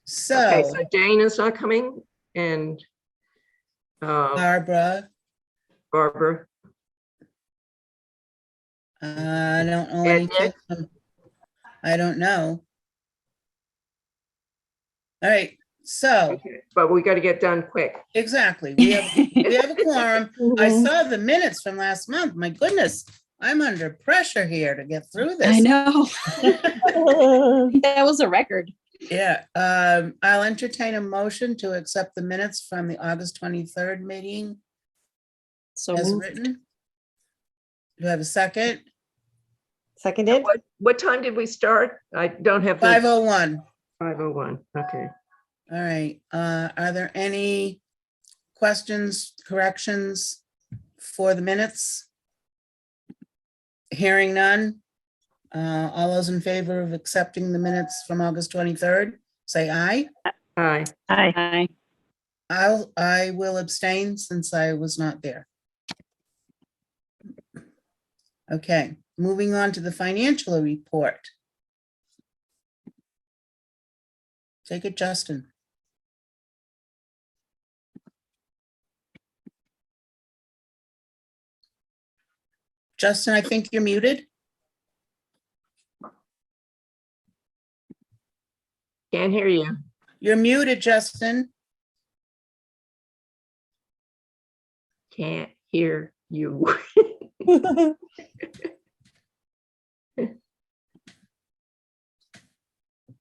Okay, So so Jane is not coming, and Barbara, Barbara. I don't know And any Nick? tips. I don't know. All right, so Okay, but we got to get done quick. exactly, we have a quorum. I saw the minutes from last month. My goodness, I'm under pressure here to get through this. I know. That was a record. Yeah, I'll entertain a motion to accept the minutes from the August 23rd meeting So as moved. written. Do I have a second? Seconded. What time did we start? I don't have the 5:01. 5:01. Okay. All right, are there any questions, corrections for the minutes? Hearing none. All those in favor of accepting the minutes from August 23rd, say aye. Aye. Aye. I will abstain since I was not there. Okay, moving on to the financial report. Take it, Justin. Justin, I think you're muted. Can't hear you. You're muted, Justin. Can't hear you.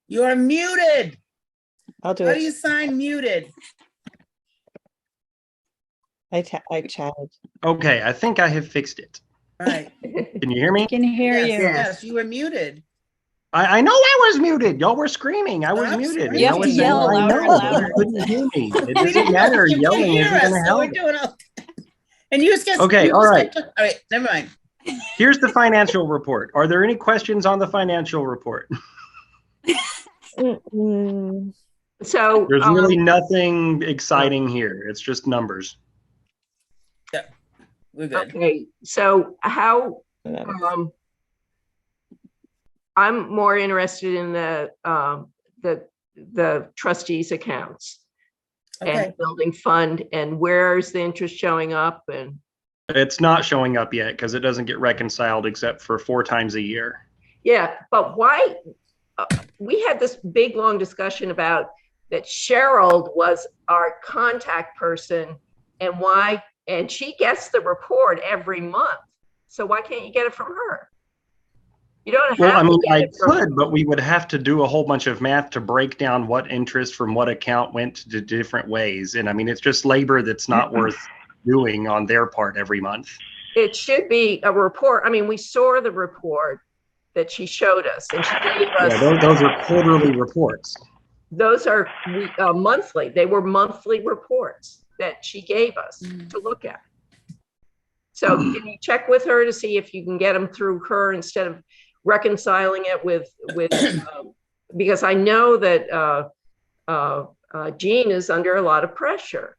You're muted. I'll do How do it. you sign muted? I chatted. Okay, I think I have fixed it. All right. Can you hear me? Can hear Yes, you. yes, you were muted. I know I was muted. Y'all were screaming. I was Stop muted. screaming. You have I to was saying, yell I louder and know, louder. you couldn't hear me. It We doesn't didn't know matter. if you could Yelling hear isn't us, going to so we're help. doing okay. And you just get. Okay, you all just right. get- All right, never mind. Here's the financial report. Are there any questions on the financial report? So There's really nothing exciting here. It's just numbers. We're good. okay, so how I'm more interested in the trustees accounts Okay, and building fund, and where's the interest showing up? And It's not showing up yet because it doesn't get reconciled except for 4 times a year. yeah, but why? We had this big long discussion about that Cheryl was our contact person, and why, and she gets the report every month. So why can't you get it from her? You don't have Well, I to mean, get I it from her. could, but we would have to do a whole bunch of math to break down what interest from what account went to different ways. And I mean, it's just labor that's not worth doing on their part every month. It should be a report. I mean, we saw the report that she showed us, and she gave us. Yeah, those are quarterly reports. Those are monthly. They were monthly reports that she gave us to look at. So can you check with her to see if you can get them through her instead of reconciling it with because I know that Jean is under a lot of pressure,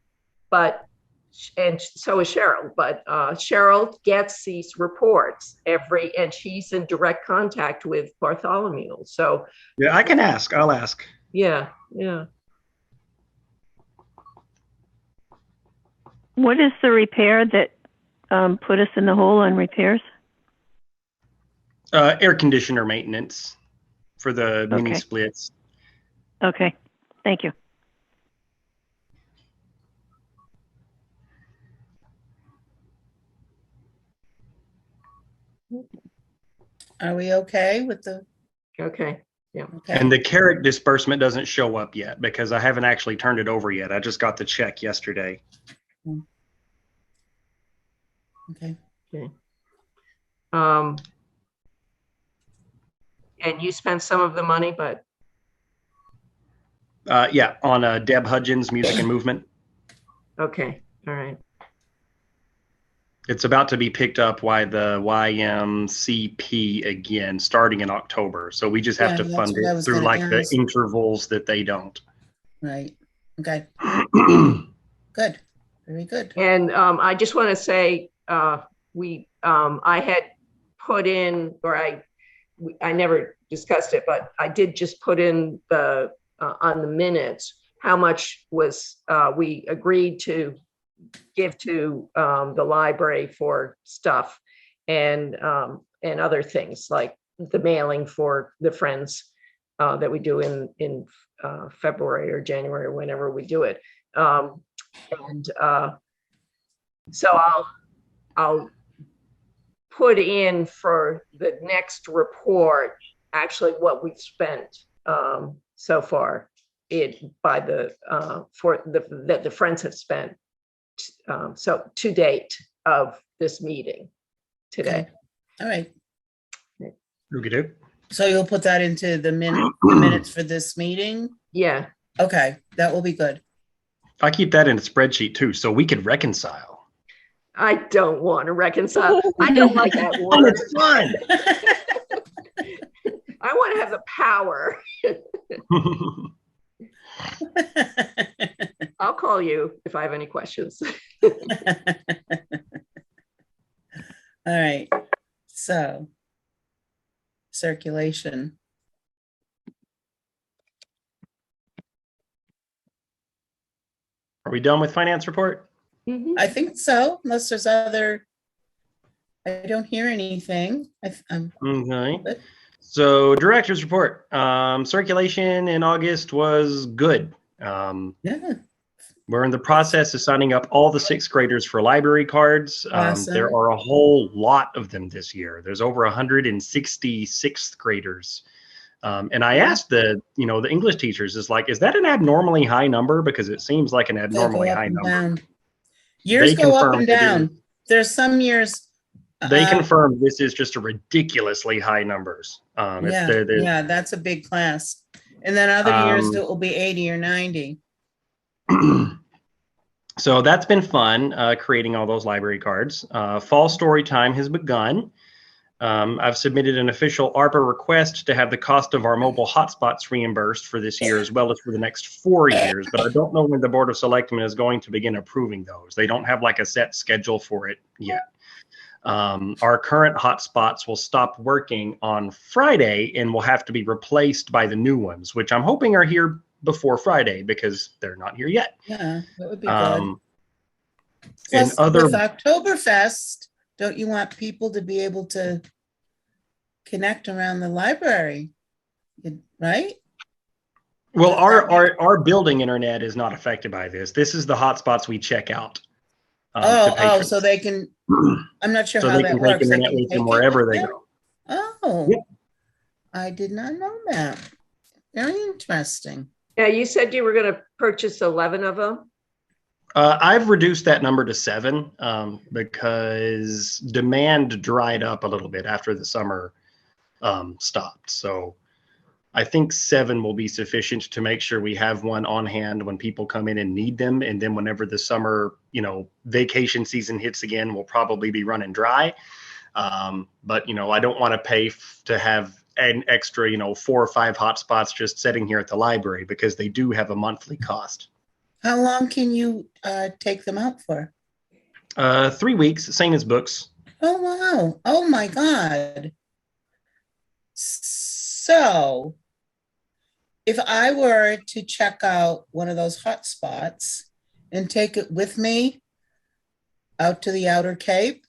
and so is Cheryl, but Cheryl gets these reports and she's in direct contact with Bartholomew. So yeah, I can ask. I'll ask. yeah. What is the repair that put us in the hole on repairs? Air conditioner maintenance for the mini splits. Okay, thank you. are we okay with the? Okay. Yeah. Okay. And the Carrick disbursement doesn't show up yet because I haven't actually turned it over yet. I just got the check yesterday. Okay. And you spent some of the money, but yeah, on Deb Hudgens Music and Movement. okay. All right. It's about to be picked up by the YMCP again, starting in October. So we just have Yeah, to that's fund what I it was through gonna like the ask. intervals that they don't. Right. Okay. Good. Very good. And I just want to say I had put in, or I never discussed it, but I did just put in the on the minutes, how much was we agreed to give to the library for stuff and other things like the mailing for the Friends that we do in February or January or whenever we do it. So I'll put in for the next report actually what we've spent so far by the that the Friends have spent so to date of this meeting today. Okay. All right. Okey-doke. So you'll put that into the minutes for this meeting? Yeah. Okay, that will be good. I keep that in a spreadsheet too, so we could reconcile. I don't want to reconcile. I don't like that word. It's fun. I want to have the power. I'll call you if I have any questions. All right, so circulation. Are we done with finance report? I think so, unless there's other, I don't hear anything. Okay. So director's report. Circulation in August was good. Yeah, We're in the process of signing up all the 6th graders for library cards. Awesome. There are a whole lot of them this year. There's over 160 6th graders. And I asked the English teachers, is that an abnormally high number? Because it seems like an they abnormally go up high and number. down. Years They go up confirmed and it is. down. There's some years. They confirmed this is just a ridiculously high numbers. Yeah, that's a big class. And then other years it will be 80 or 90. So that's been fun, creating all those library cards. Fall story time has begun. I've submitted an official ARPA request to have the cost of our mobile hotspots reimbursed for this year as well as for the next 4 years, but I don't know when the Board of Selectmen is going to begin approving those. They don't have like a set schedule for it yet. Our current hotspots will stop working on Friday and will have to be replaced by the new ones, which I'm hoping are here before Friday because they're not here yet. Yeah, that would be good. And Plus, other with Oktoberfest, don't you want people to be able to connect around the library, right? well, our building internet is not affected by this. This is the hotspots we check out. To patrons. So they can, I'm not sure So how they that can take works. They internet can with them take it wherever with they them? go. Oh, Yep. I did not know that. Very interesting. Yeah, you said you were going to purchase 11 of them. I've reduced that number to 7 because demand dried up a little bit after the summer stopped. So I think 7 will be sufficient to make sure we have one on hand when people come in and need them. And then whenever the summer, vacation season hits again, we'll probably be running dry. But, I don't want to pay to have an extra, 4 or 5 hotspots just sitting here at the library because they do have a monthly cost. How long can you take them out for? 3 weeks, same as books. Oh, wow. Oh, my God. So if I were to check out one of those hotspots and take it with me out to the Outer Cape?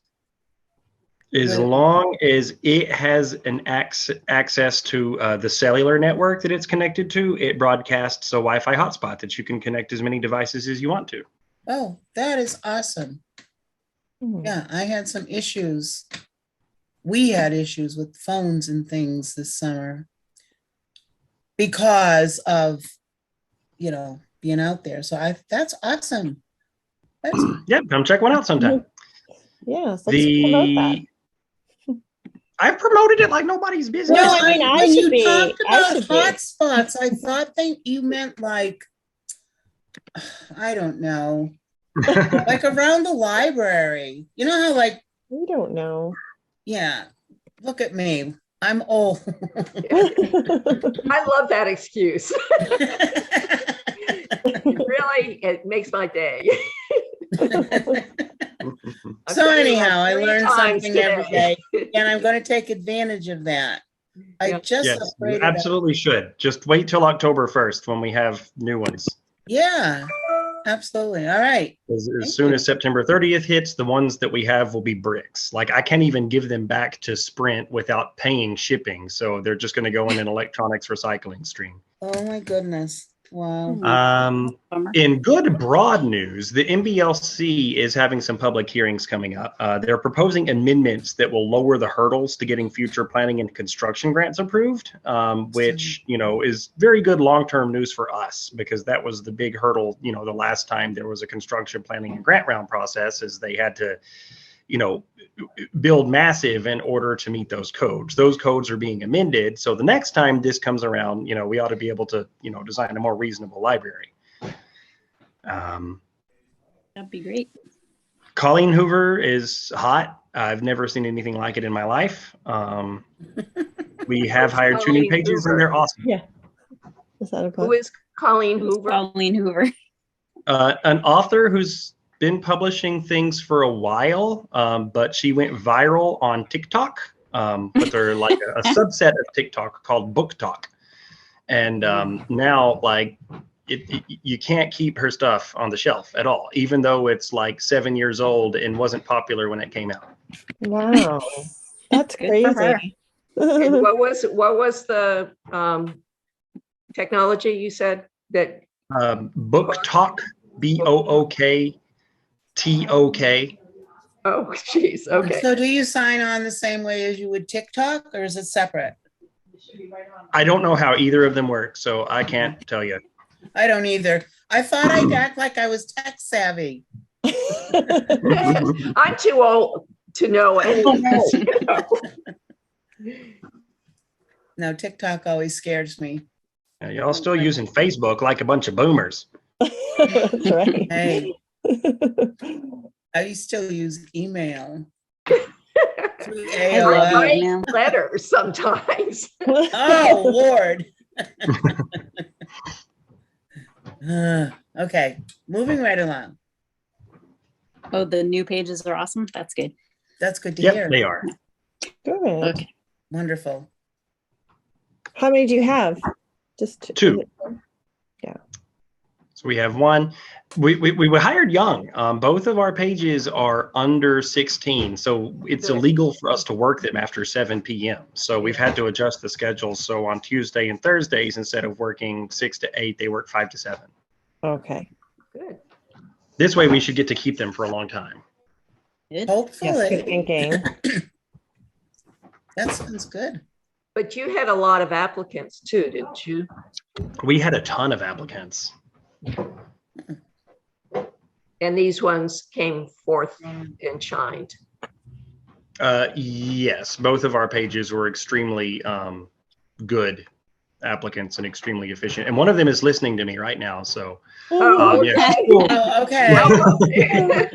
As long as it has an access to the cellular network that it's connected to, it broadcasts a Wi-Fi hotspot that you can connect as many devices as you want to. Oh, that is awesome. Yeah, I had some issues. We had issues with phones and things this summer because of, being out there. So that's awesome. Yeah, come check one out sometime. Yes, let's promote that. I've promoted it like nobody's business. No, I mean, I when should you be. talked I about should be. hotspots, I thought that you meant like, I don't know, like around the library. You know how We don't know. yeah, look at me. I'm old. I love that excuse. Really, it makes my day. So anyhow, I Three learned times something every today. day, and I'm going to take advantage of that. I Yeah. just Yes, you upgraded. absolutely should. Just wait till October 1st when we have new ones. Yeah, absolutely. All right. As Thank soon you. as September 30th hits, the ones that we have will be bricks. Like I can't even give them back to Sprint without paying shipping. So they're just going to go in an electronics recycling stream. Oh my goodness. Wow. Bummer. In good broad news, the MBLC is having some public hearings coming up. They're proposing amendments that will lower the hurdles to getting future planning and construction grants approved, which, you know, is very good long-term news for us because that was the big hurdle, you know, the last time there was a construction planning and grant round process is they had to, you know, build massive in order to meet those codes. Those codes are being amended. So the next time this comes around, you know, we ought to be able to, you know, design a more reasonable library. That'd be great. Colleen Hoover is hot. I've never seen anything like it in my life. We have hired 2 new Colleen pages Hoover? and they're awesome. Yeah. Is that a Who is Colleen Hoover? Pauline Hoover. An author who's been publishing things for a while, but she went viral on TikTok. But they're like a subset of TikTok called Book Talk. And now, like, you can't keep her stuff on the shelf at all, even though it's like 7 years old and wasn't popular when it came out. Wow. That's Good for her. crazy. And what was the technology you said that? Book Talk, BOOKTOK. Oh, geez. Okay. So do you sign on the same way as you would TikTok or is it separate? I don't know how either of them work, so I can't tell you. I don't either. I thought I'd act like I was tech savvy. I'm too old to know anything. You know? No, TikTok always scares me. Y'all still using Facebook like a bunch of boomers. That's right. Hey, I still use email. Through I AOL. write Yeah. letters sometimes. Oh, Lord. Okay, moving right along. Oh, the new pages are awesome. That's good. That's good to Yep, hear. they are. Good. Okay. Wonderful. How many do you have? Just 2. So we have 1. We hired young. Both of our pages are under 16, so it's Good. illegal for us to work them after 7 p.m. So we've had to adjust the schedule. So on Tuesday and Thursdays, instead of working 6 to 8, they work 5 to 7. Okay. Good. This way, we should get to keep them for a long time. Good. Yes, Hopefully. good thinking. That sounds good. But you had a lot of applicants too, didn't you? We had a ton of applicants. And these ones came forth and shined. Yes, both of our pages were extremely good applicants and extremely efficient. And one of them is listening to me right now. So, Oh, yeah, okay. she's cool. Oh, okay.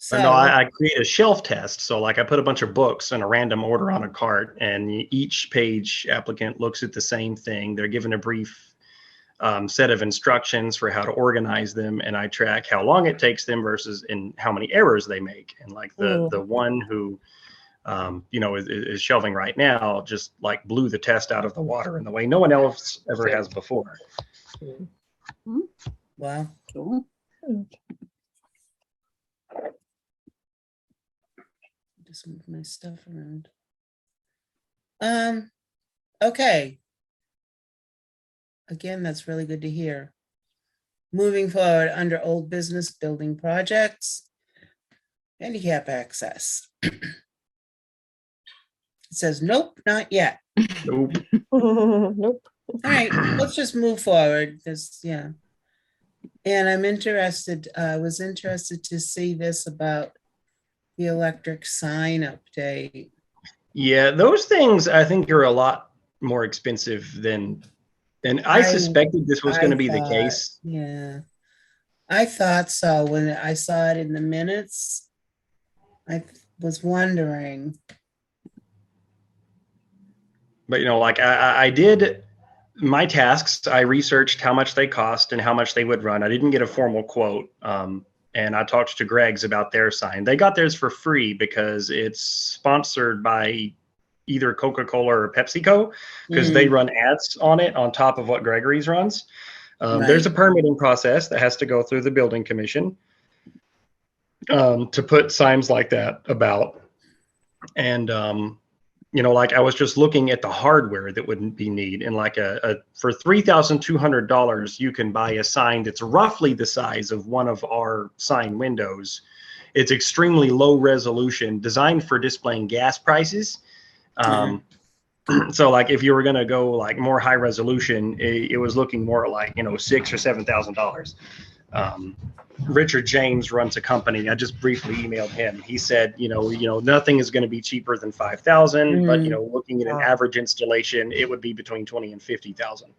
So, So, no, I create a shelf test. So like I put a bunch of books in a random order on a cart and each page applicant looks at the same thing. They're given a brief set of instructions for how to organize them. And I track how long it takes them versus and how many errors they make. And like the one who, you know, is shelving right now just like blew the test out of the water in the way no one else ever has before. wow. Cool. Just move my stuff around. Okay. Again, that's really good to hear. Moving forward under old business building projects, handicap access. It says, nope, not yet. Nope. Nope. All right, let's just move forward. This, yeah. And I'm interested, I was interested to see this about the electric sign update. Yeah, those things I think are a lot more expensive than, and I suspected this was going to be the case. Yeah, I thought so when I saw it in the minutes. I was wondering. But, you know, like I did my tasks. I researched how much they cost and how much they would run. I didn't get a formal quote, and I talked to Greg's about their sign. They got theirs for free because it's sponsored by either Coca-Cola or PepsiCo, because they run ads on it on top of what Gregory's runs. There's a permitting process that has to go through the building commission to put signs like that about. And you know, like I was just looking at the hardware that would be need, and like for $3,200 you can buy a sign that's roughly the size of one of our sign windows. It's extremely low resolution, designed for displaying gas prices. So like if you were going to go like more high resolution, it was looking more like, you know, $6,000 or $7,000. Richard James runs a company. I just briefly emailed him. He said, you know, nothing is going to be cheaper than 5,000, but you know, looking at an average installation, it would be between 20 and 50,000.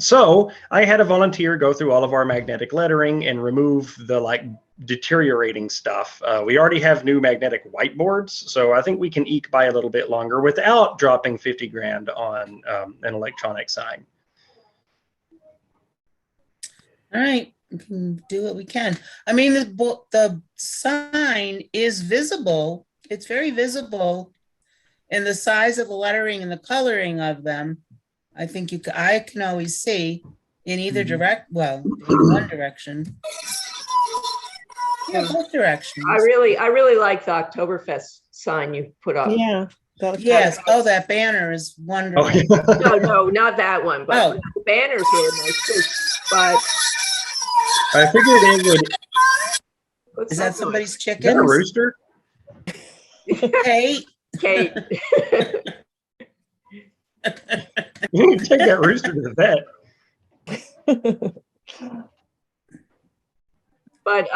So I had a volunteer go through all of our magnetic lettering and remove the like deteriorating stuff. We already have new magnetic whiteboards, so I think we can eke by a little bit longer without dropping 50 grand on an electronic sign. All right, we can do what we can. I mean, the sign is visible. It's very visible, and the size of the lettering and the coloring of them, I think I can always see in either well, in one direction. Yeah, both directions. I really like the Oktoberfest sign you put up. Yeah. Yes. Oh, that banner is wonderful. No, not that one, but the banners were nice too. But I figured it would. Is that somebody's chicken? Is that a rooster? Kate. Kate. You can take that rooster to the vet. But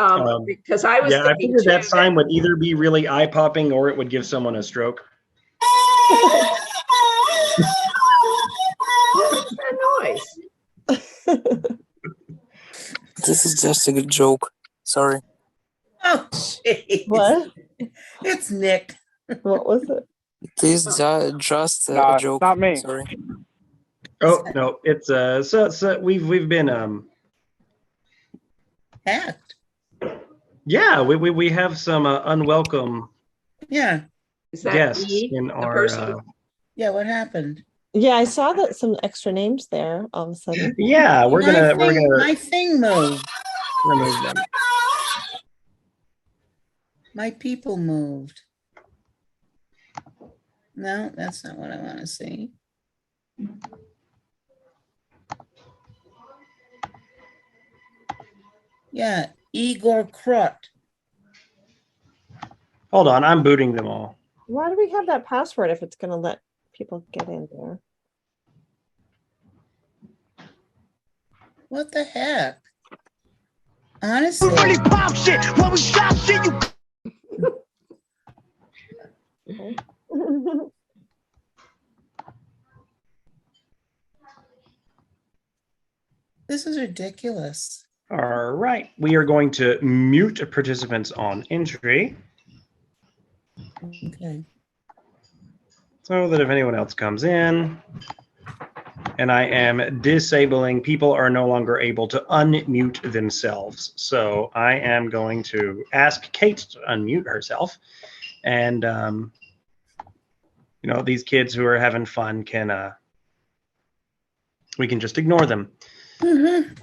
because I was I thinking figured that too sign would either be really eye-popping or it would give someone a stroke. What's that noise? This is just a good joke. Sorry. Oh, jeez. What? It's Nick. What was it? This is just a Nah, joke. not me. Sorry. Oh no, it's so we've been Hacked. yeah, we have some unwelcome Yeah. Is that guests me, in the our person? Yeah, what happened? Yeah, I saw that some extra names there all of a sudden. yeah, we're gonna My thing moved. remove them. My people moved. No, that's not what I want to see. Yeah, Igor Krut. Hold on, I'm booting them all. Why do we have that password if it's going to let people get in there? What the heck? Honestly. Really pop shit when we stop shit. This is ridiculous. All right, we are going to mute participants on entry Okay. so that if anyone else comes in, and I am disabling, people are no longer able to unmute themselves. So I am going to ask Kate to unmute herself. And, you know, these kids who are having fun can, we can just ignore them. Mm-hmm.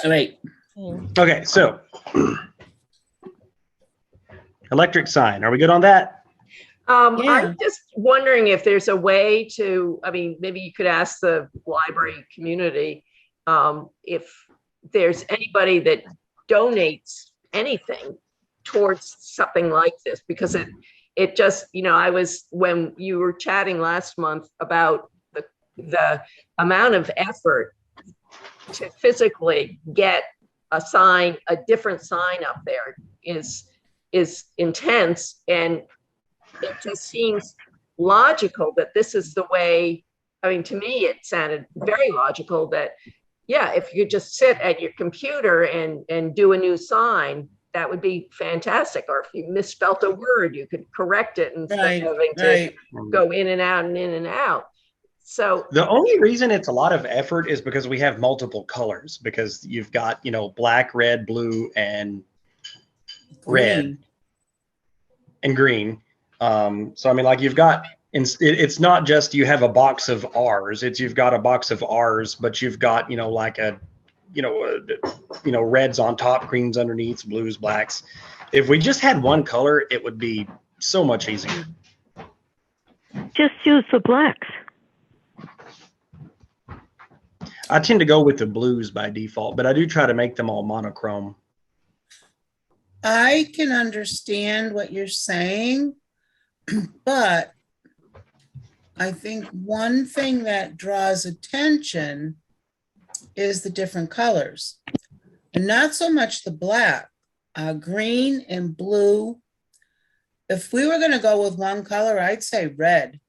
All right. Okay, so electric sign, are we good on that? Yeah. I'm just wondering if there's a way to, I mean, maybe you could ask the library community if there's anybody that donates anything towards something like this, because it just, you know, when you were chatting last month about the amount of effort to physically get a different sign up there is intense, and it just seems logical that this is the way. I mean, to me, it sounded very logical that, yeah, if you just sit at your computer and do a new sign, that would be fantastic. Or if you misspelt a word, you could correct it instead of having to go in and out and in and out. So The only reason it's a lot of effort is because we have multiple colors, because you've got, black, red, blue, and red Green. and green. So I mean, like you've got, it's not just you have a box of R's, it's you've got a box of R's, but you've got, like reds on top, greens underneath, blues, blacks. If we just had one color, it would be so much easier. Just use the blacks. I tend to go with the blues by default, but I do try to make them all monochrome. I can understand what you're saying, but I think one thing that draws attention is the different colors, and not so much the black, green and blue. If we were going to go with one color, I'd say red.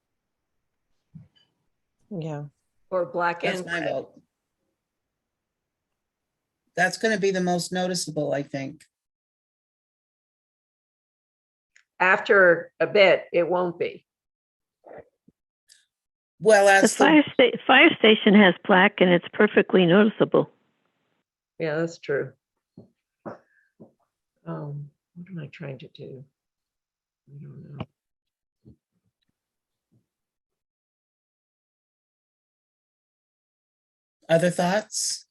Yeah. or black That's and my red. vote. That's going to be the most noticeable, I think. After a bit, it won't be. Well, The that's the, fire station has black and it's perfectly noticeable. Yeah, that's true. What am I trying to do? I don't know. other thoughts.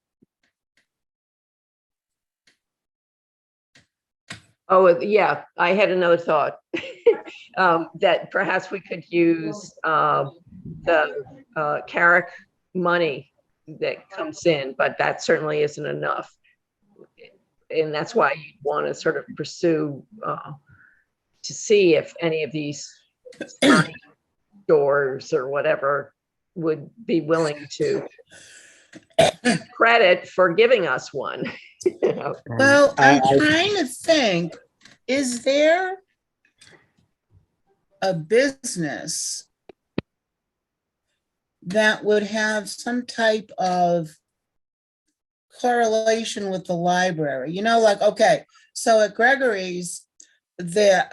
Oh, yeah, I had another thought. That perhaps we could use the Carrick money that comes in, but that certainly isn't enough. And that's why you want to sort of pursue to see if any of these doors or whatever would be willing to credit for giving us one. You know? Well, I'm trying to think, is there a business that would have some type of correlation with the library? You know, like, okay, so at Gregory's, there,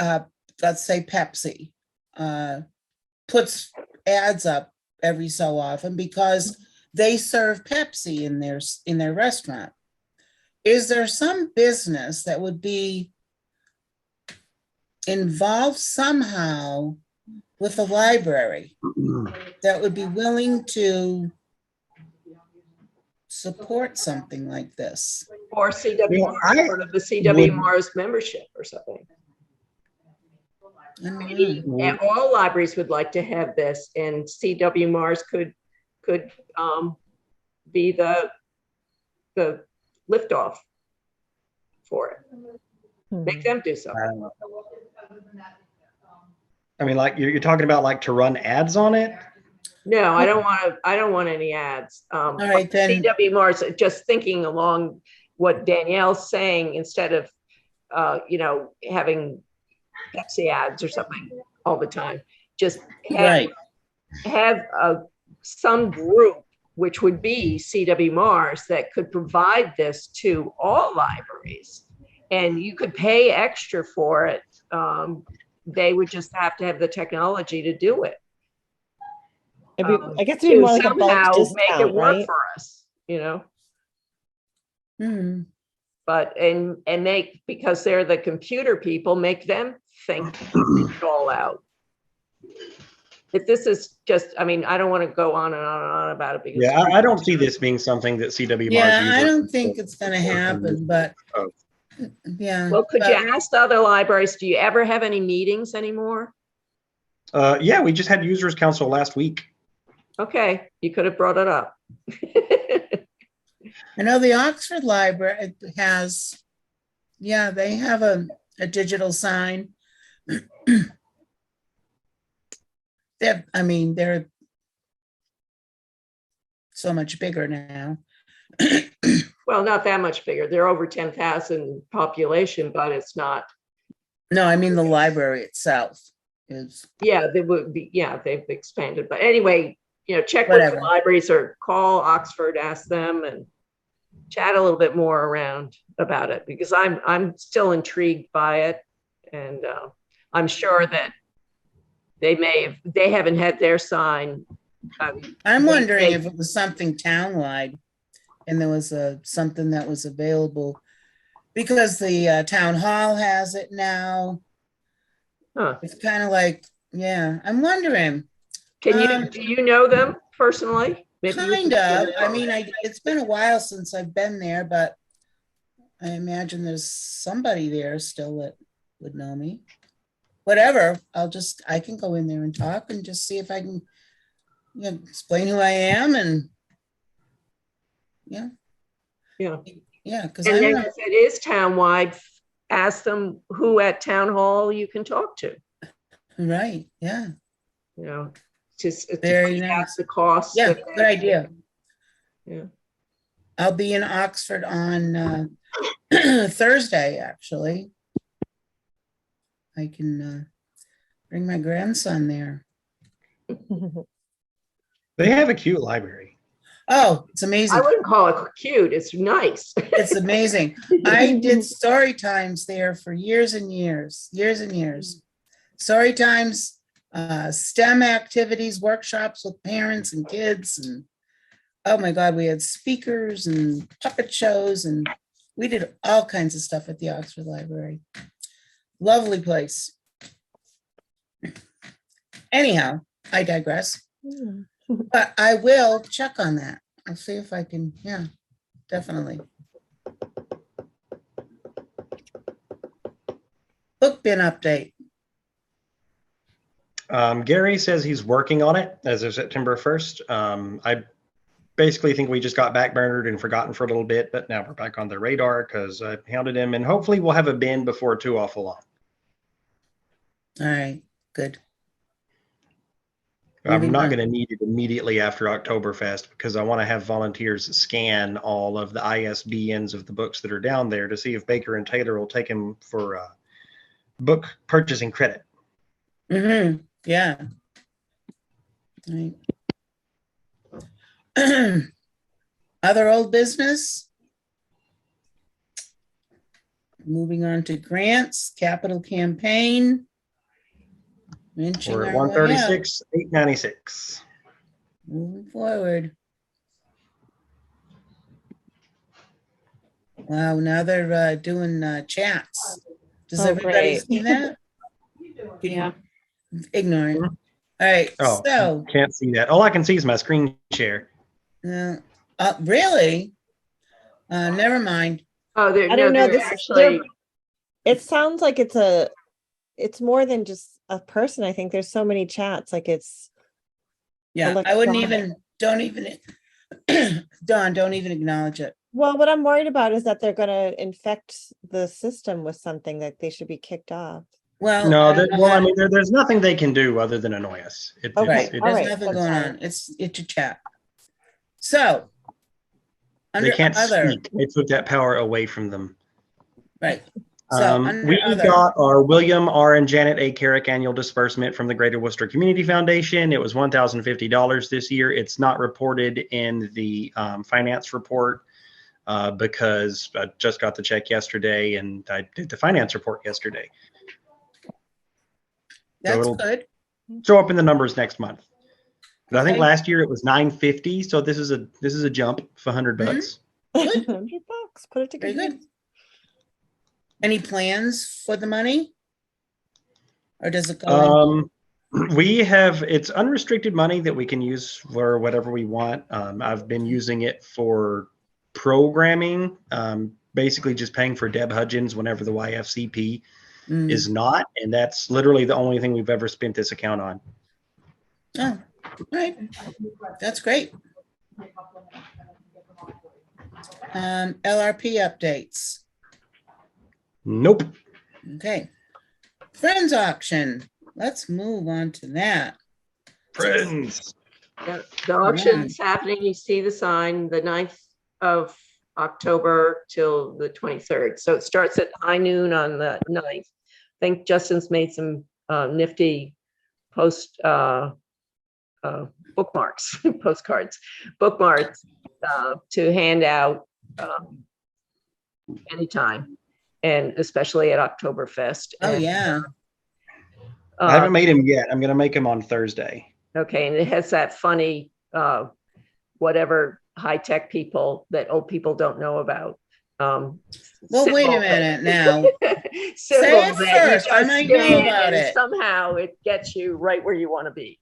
let's say Pepsi, puts ads up every so often because they serve Pepsi in their restaurant. Is there some business that would be involved somehow with the library that would be willing to support something like this? Or CW, Well, I part of the CW would- Mars membership or something. I don't Maybe know. and all libraries would like to have this, and CW Mars could be the liftoff for it. Make them do I something. don't know. I mean, like you're talking about like to run ads on it. No, I don't want to. I don't want any ads. All right, But then. CW Mars, just thinking along what Danielle's saying, instead of having Pepsi ads or something all the time, just Right. have some group, which would be CW Mars, that could provide this to all libraries, and you could pay extra for it. They would just have to have the technology to do it. I guess it'd be To more like a bulk somehow make it discount, work right? for us, Hmm. But and make, because they're the computer people, make them think it all out. If this is just, I mean, I don't want to go on and on and on about it because Yeah, I don't see this being something that CW Mars Yeah, users. I don't think it's going to happen, but Oh. yeah. well, could but- you ask the other libraries, do you ever have any meetings anymore? Yeah, we just had users council last week. Okay, you could have brought it up. I know the Oxford Library has, yeah, they have a digital sign. They're so much bigger now. Well, not that much bigger. They're over 10,000 population, but it's not. No, I mean the library itself is, Yeah, they would be. Yeah, they've expanded. But anyway, check with Whatever. the libraries or call Oxford, ask them, and chat a little bit more around about it, because I'm still intrigued by it, and I'm sure that they haven't had their sign I'm they- wondering they- if it was something townwide and there was something that was available because the town hall has it now. Huh. It's kind of like, yeah, I'm wondering. Do you know them personally? Maybe you Kind can- of. I mean, it's been a while since I've been there, but I imagine there's somebody there still that would know me. Whatever, I can go in there and talk and just see if I can, explain who I am and yeah, Yeah. because And then I'm if it is townwide, ask them who at town hall you can talk to, right. Yeah, you know, just to Very find out nice. the cost. yeah, that good idea. Yeah. I'll be in Oxford on Thursday, actually. I can bring my grandson there. They have a cute library. Oh, it's amazing. I wouldn't call it cute. It's nice. It's amazing. I did story times there for years and years. Story times, STEM activities, workshops with parents and kids. And oh my God, we had speakers and puppet shows and we did all kinds of stuff at the Oxford Library. Lovely place. Anyhow, I digress. But I will check on that. I'll see if I can, yeah, definitely. Book bin update. Gary says he's working on it as of September 1st. I basically think we just got backburnered and forgotten for a little bit, but now we're back on the radar because I hounded him, and hopefully we'll have a bin before too awful long. All right, good. I'm Moving not on. going to need it immediately after Oktoberfest because I want to have volunteers scan all of the ISBNs of the books that are down there to see if Baker and Taylor will take them for book purchasing credit. Mm-hmm. Yeah. Right. Other old business. Moving on to grants, capital campaign. Inching We're at our way up. 136, 896. Moving forward. Wow, now they're doing chats. Does Oh, everybody great. see that? Yeah. Ignorant. All right, Oh, so, can't see that. All I can see is my screen share. really? Never mind. Oh, I don't know. they're This actually, it sounds like it's more than just a person. I think there's so many chats. Like it's Yeah, I wouldn't electronic. don't even, Dawn, don't even acknowledge it. Well, what I'm worried about is that they're going to infect the system with something that they should be kicked off. Well, No, well, I mean, there's nothing they can do other than annoy us. Okay. right, all there's right, nothing that's going fine. on. It's a chat. So, They under can't other, speak. They took that power away from them. right. So under We other, got our William R. and Janet A. Carrick annual disbursement from the Greater Worcester Community Foundation. It was $1,050 this year. It's not reported in the finance report because I just got the check yesterday and I did the finance report yesterday. that's it'll- good. Show up in the numbers next month. But I think Okay. last year it was $950, so this is a jump of $100. Good. $100. Put it to Very good good. use. Any plans for the money? Or does it go in? It's unrestricted money that we can use for whatever we want. I've been using it for programming, basically just paying for Deb Hudgens whenever the YFCP is not, and that's literally the only thing we've ever spent this account on. Oh, all right. That's great. LRP updates. Nope. Okay. Friends auction. Let's move on to that. Friends. Yeah, the auction's happening, you see the sign, the 9th of October till the 23rd. So it starts at high noon on the 9th. I think Justin's made some nifty bookmarks, bookmarks to hand out anytime, and especially at Oktoberfest. Oh, And, yeah. I haven't made him yet. I'm going to make him on Thursday. Okay, and it has that funny, whatever high-tech people that old people don't know about. Well, wait a symbol minute now. that- Say symbol it that you first. I just might know scan about and it. somehow it gets you right where you want to be.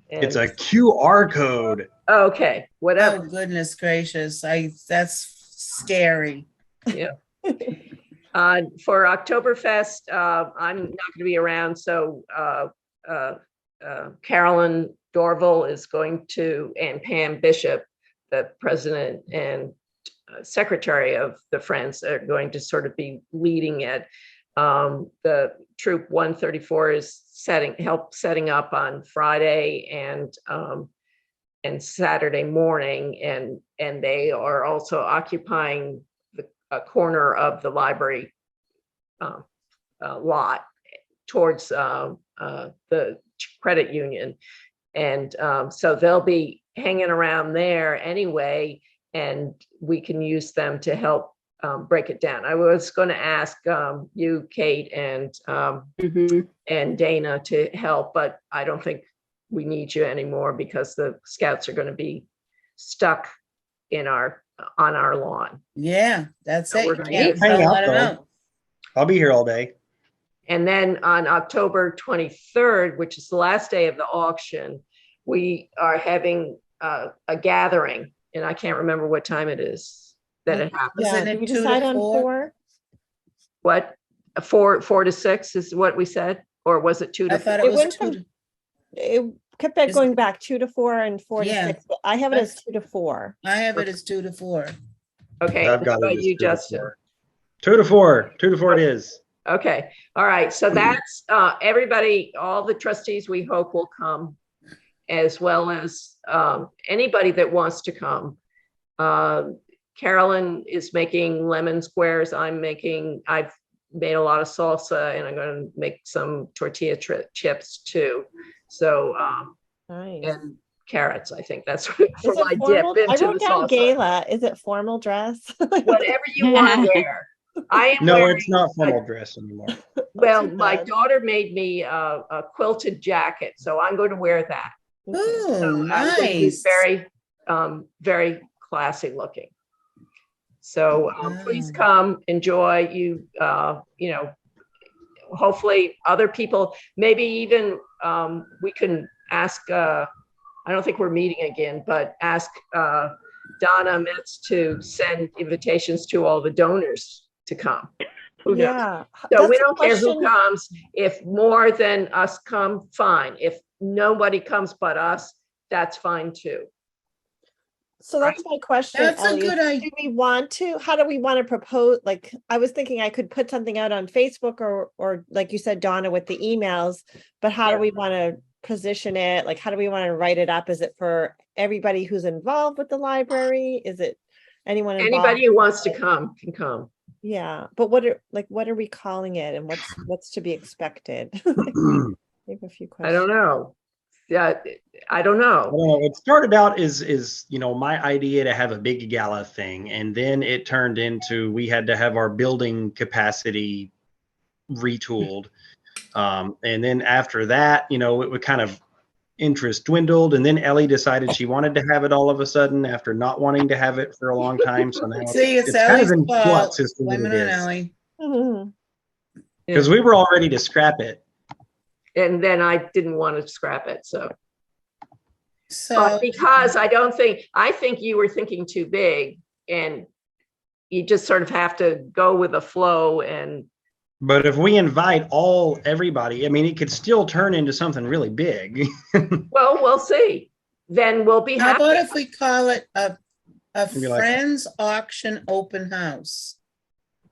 It's And- a QR code. okay, Oh, whatever. goodness gracious. That's scary. Yeah. For Oktoberfest, I'm not going to be around, so Carolyn Dorval is going to, and Pam Bishop, the president and secretary of the Friends, are going to sort of be leading it. The Troop 134 is setting up on Friday and Saturday morning, and they are also occupying a corner of the library lot towards the credit union. And so they'll be hanging around there anyway, and we can use them to help break it down. I was going to ask you, Kate, and Dana to help, but I don't think we need you anymore because the scouts are going to be stuck on our lawn. Yeah, that's So it. we're You gonna can't use- Hang out, let 'em though. out. I'll be here all day. And then on October 23rd, which is the last day of the auction, we are having a gathering, and I can't remember what time it is that it happens. Isn't Yeah, it did we 2 to decide on 4? 4? What, 4 to 6 is what we said, or was it 2 I to thought 4? it was went 2 from- to, It kept on Is- going back 2 to 4 and 4 to Yeah. 6, but I have it as 2 to 4. I have it as 2 to 4. Okay, I've how got about it as you, 2 to Justin? 4. 2 to 4. 2 to 4 it is. Okay, all right, so that's everybody, all the trustees we hope will come, as well as anybody that wants to come. Carolyn is making lemon squares. I've made a lot of salsa, and I'm going to make some tortilla chips too. So, Nice. and carrots, I think that's for Is my it formal? dip I into wrote the down salsa. gala. Is it formal dress? Whatever you want to wear. I am No, wearing, it's not formal dress anymore. well, too my bad. daughter made me a quilted jacket, so I'm going to wear that. Okay. Ooh, So I'm going to be nice. very classy looking. So please Wow. come, enjoy. Hopefully other people, maybe even we can ask, I don't think we're meeting again, but ask Donna Metz to send invitations to all the donors to come. Who knows? Yeah. So we that's a don't care who question- comes. If more than us come, fine. If nobody comes but us, that's fine too. So that's my question, That's a Ellie, is good idea. do we want to, how do we want to propose? Like, I was thinking I could put something out on Facebook or like you said, Donna, with the emails, but how Yeah. do we want to position it? Like, how do we want to write it up? Is it for everybody who's involved with the library? Is it anyone involved? Anybody who wants to come can come. Yeah, but what are we calling it and what's to be expected? I have a few I don't questions. know. Yeah, I don't I know. don't know. It started out is my idea to have a big gala thing, and then it turned into we had to have our building capacity retooled, and then after that, it would kind of interest dwindled, and then Ellie decided she wanted to have it all of a sudden after not wanting to have it for a long time. So now See, it's kind Ellie's of in fault. flux as to what Blame it it on is, Ellie. Mhm. because we were all ready to scrap it. And then I didn't want to scrap it, so. So, But because I think you were thinking too big, and you just sort of have to go with the flow. And But if we invite everybody, I mean, it could still turn into something really big. well, we'll see. Then we'll be how happy. about if we call it a Be like- Friends Auction Open House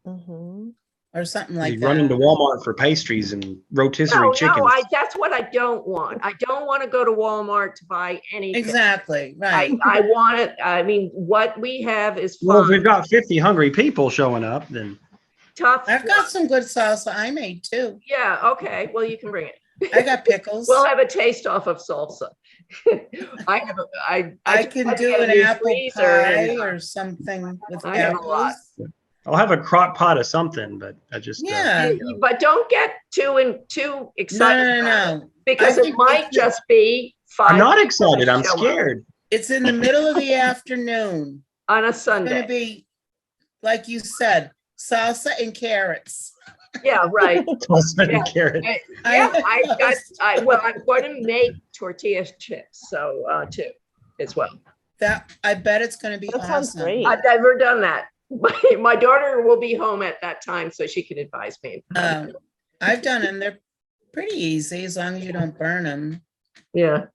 Mhm. or something You like run that? into Walmart for pastries and rotisserie No, chickens. that's what I don't want. I don't want to go to Walmart to buy anything. Exactly, right. I want it. I mean, what we have is Well, if fine. we've got 50 hungry people showing up, then Tough. I've got some good salsa I made too. Yeah, okay. Well, you can bring it. I got pickles. We'll have a taste off of salsa. I can tried to do get a an new apple freezer, pie and, or something with I have a lot. apples. I'll have a crock pot of something, but I just, Yeah. But don't get too No, excited no, about it, no. because I it think might that's just be 5 I'm not people excited. to I'm show up scared. It's in the middle of the afternoon. on a It's gonna Sunday. be, like you said, salsa and carrots. Yeah, right. Tossed and Yeah. carrot. Yeah, I'm going to make tortilla chips, so, too, as well. That, I bet it's gonna be That sounds awesome. great. I've never done that. My daughter will be home at that time, so she can advise me. I've done them. They're pretty easy as long as you don't burn them. Yeah.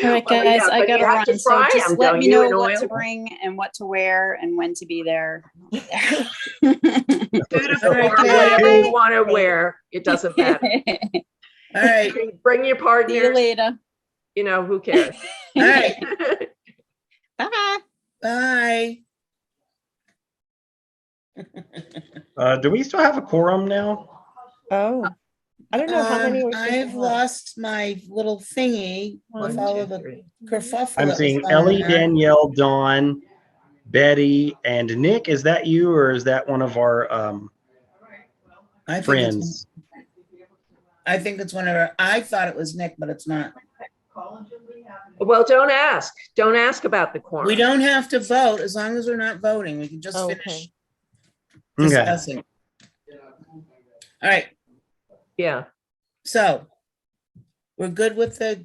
All right, Well, guys, yeah, I but you gotta have to run. So fry just them, let don't me you, know in what oil? to bring and what to wear and when to be there. Beautiful, All right, or whatever Kay. you want to wear, it doesn't matter. All right, Bring your See you partner, later. you know, who cares? all right, Bye-bye. bye. Do we still have a quorum now? Oh, I don't know how many we're supposed to I've have. lost my little thingy with 1, all 2, of the 3. kerfuffle. I'm that was seeing going Ellie, on. Danielle, Dawn, Betty, and Nick. Is that you or is that one of our I think it's, friends? I think it's one of our, I thought it was Nick, but it's not. Well, don't ask. Don't ask about the quorum. We don't have to vote as long as we're not voting. We can just Oh, finish Okay. discussing. All right, Yeah. so we're good with the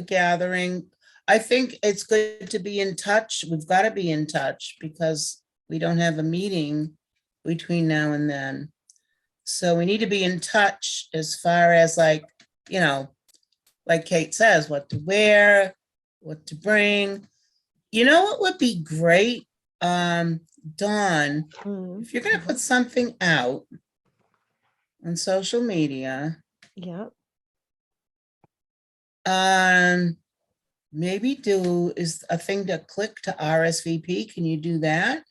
gathering. I think it's good to be in touch. We've got to be in touch because we don't have a meeting between now and then. So we need to be in touch as far as like, you know, like Kate says, what to wear, what to bring. You know what would be great? Dawn, Mm, if you're gonna put something out on social media, yeah, maybe is a thing to click to RSVP. Can you do that?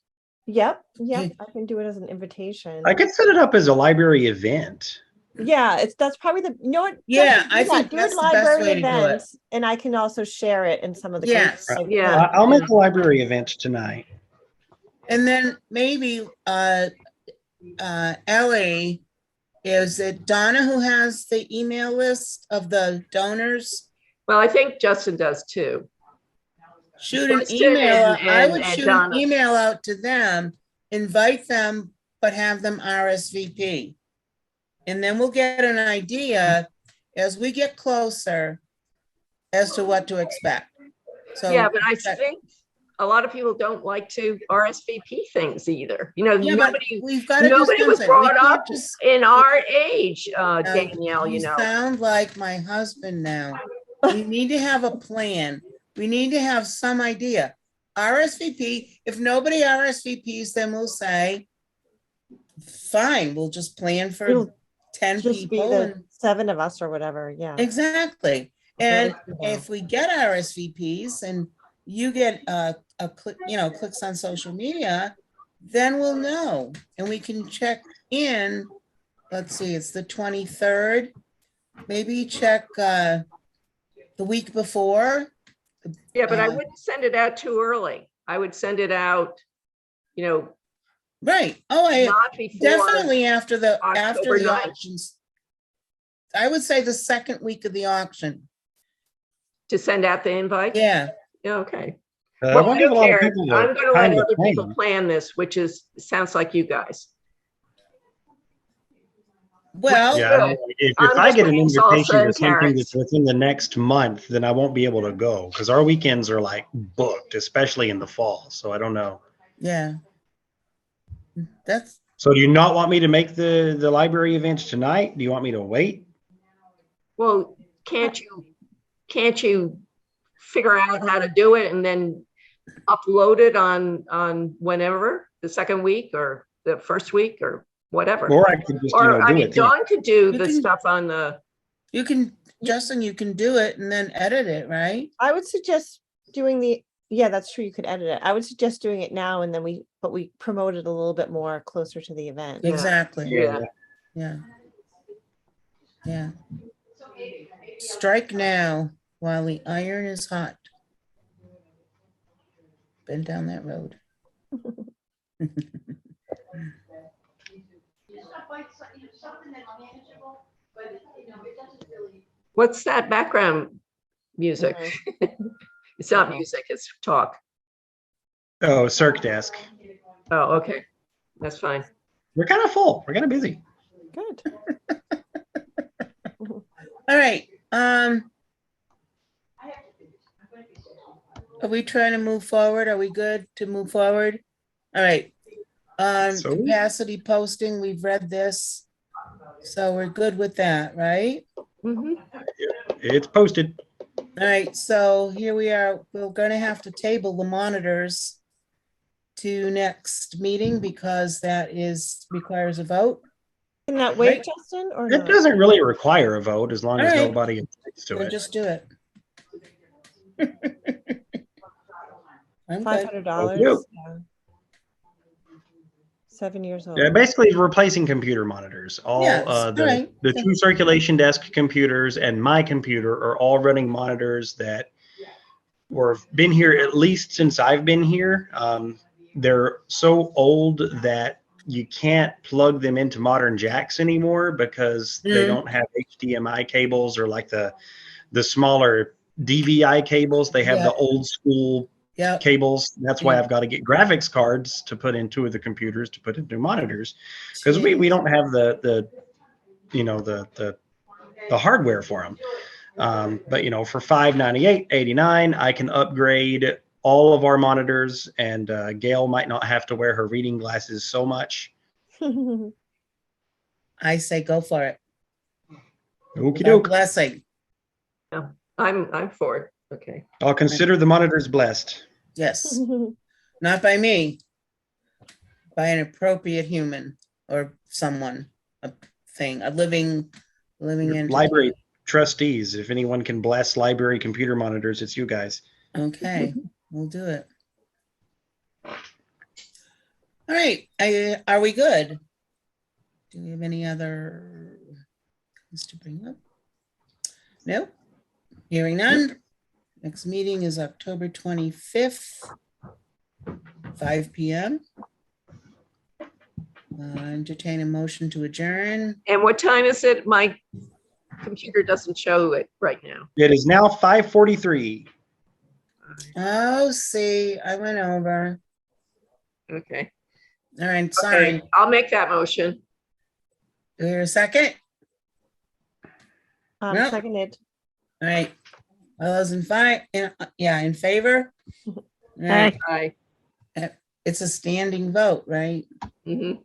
yep, Okay. I can do it as an invitation. I could set it up as a library event. Yeah, that's probably you know what? Yeah, Justin, do I that. think Do that's it the best library way to do it. events, and I can also share it in some of the Yes. groups. Yeah. I'll make a library event tonight. And then maybe Ellie, is it Donna who has the email list of the donors? Well, I think Justin does too. Shoot an Justin email. I would and shoot Donna. an email out to them, invite them, but have them RSVP. And then we'll get an idea as we get closer as to what to expect. So Yeah, but I think a lot of people don't like to RSVP things either. You know, yeah, but nobody we've got to do nobody was something. We brought can't up just in our age, Danielle, you you know. sound like my husband now. We need to have a plan. We need to have some idea. RSVP, if nobody RSVPs, then we'll say, fine, we'll just plan for It'll 10 just be people. the And 7 of us or whatever. Yeah. exactly. And Yeah. if we get RSVPs and you get a click, you know, clicks on social media, then we'll know and we can check in. Let's see, it's the 23rd. Maybe check the week before. Yeah, but I wouldn't send it out too early. I would send it out, you know, Right. Oh, not before. definitely after the October 9th. auctions. I would say the second week of the auction. To send out the invite? Yeah. Yeah, okay. I Well, won't I give a don't lot of care. people I'm going to let time to other people plan. plan this, which sounds like you guys. Well, Yeah, if I'm I just get an bringing invitation salsa to and something carrots. that's within the next month, then I won't be able to go because our weekends are like booked, especially in the fall. So I don't know. yeah. That's So do you not want me to make the library event tonight? Do you want me to wait? Well, can't you figure out how to do it and then upload it on whenever, the second week or the first week or whatever? Or I could just, Or I do mean, it then. Dawn could do You the can- stuff on the, you can, Justin, you can do it and then edit it, right? I would suggest doing yeah, that's true. You could edit it. I would suggest doing it now and then we promote it a little bit more closer to the event. Yeah. Exactly. yeah. Yeah. Yeah. Strike now while the iron is hot. Been down that road. What's that background music? It's not music, it's talk. Oh, Circ Desk. Oh, okay. That's fine. We're kind of full. We're kind of busy. Good. All right, are we trying to move forward? Are we good to move forward? All right. So- Capacity posting, we've read this. So we're good with that, right? Mhm. It's posted. All right, so here we are. We're gonna have to table the monitors to next meeting because that requires a vote. Can that wait, Right. Justin, or It not? doesn't really require a vote as long as All right. nobody objects to Then it. just do it. I'm good. $500. Okey-doke. Yeah. 7 years old. Yeah, basically replacing computer monitors. All Yes, the all right. the two circulation desk computers and my computer are all running monitors that were been here at least since I've been here. They're so old that you can't plug them into modern jacks anymore because they Mhm. don't have HDMI cables or like the smaller DVI cables. They have Yeah. the old school Yep. cables. That's why Yeah. I've got to get graphics cards to put into the computers to put into monitors because we don't have the hardware for them. But for $598.89, I can upgrade all of our monitors, and Gail might not have to wear her reading glasses so much. I say go for it. Okie With our doke. blessing. I'm for it. Okay. I'll consider the monitors blessed. Yes, not by me, by an appropriate human or someone, a thing, a living entity. Library trustees, if anyone can bless library computer monitors, it's you guys. Okay, we'll do it. All right, are we good? Do we have any other things to bring up? No? Hearing none. Next meeting is October 25th, 5 p.m. Entertain a motion to adjourn. And what time is it? My computer doesn't show it right now. It is now 5:43. Oh, see, I went over. Okay. All right, sorry. Okay. I'll make that motion. Do we hear a second? No. Seconded. All right. All those in favor? All right. Aye. It's a standing vote, right? Mhm.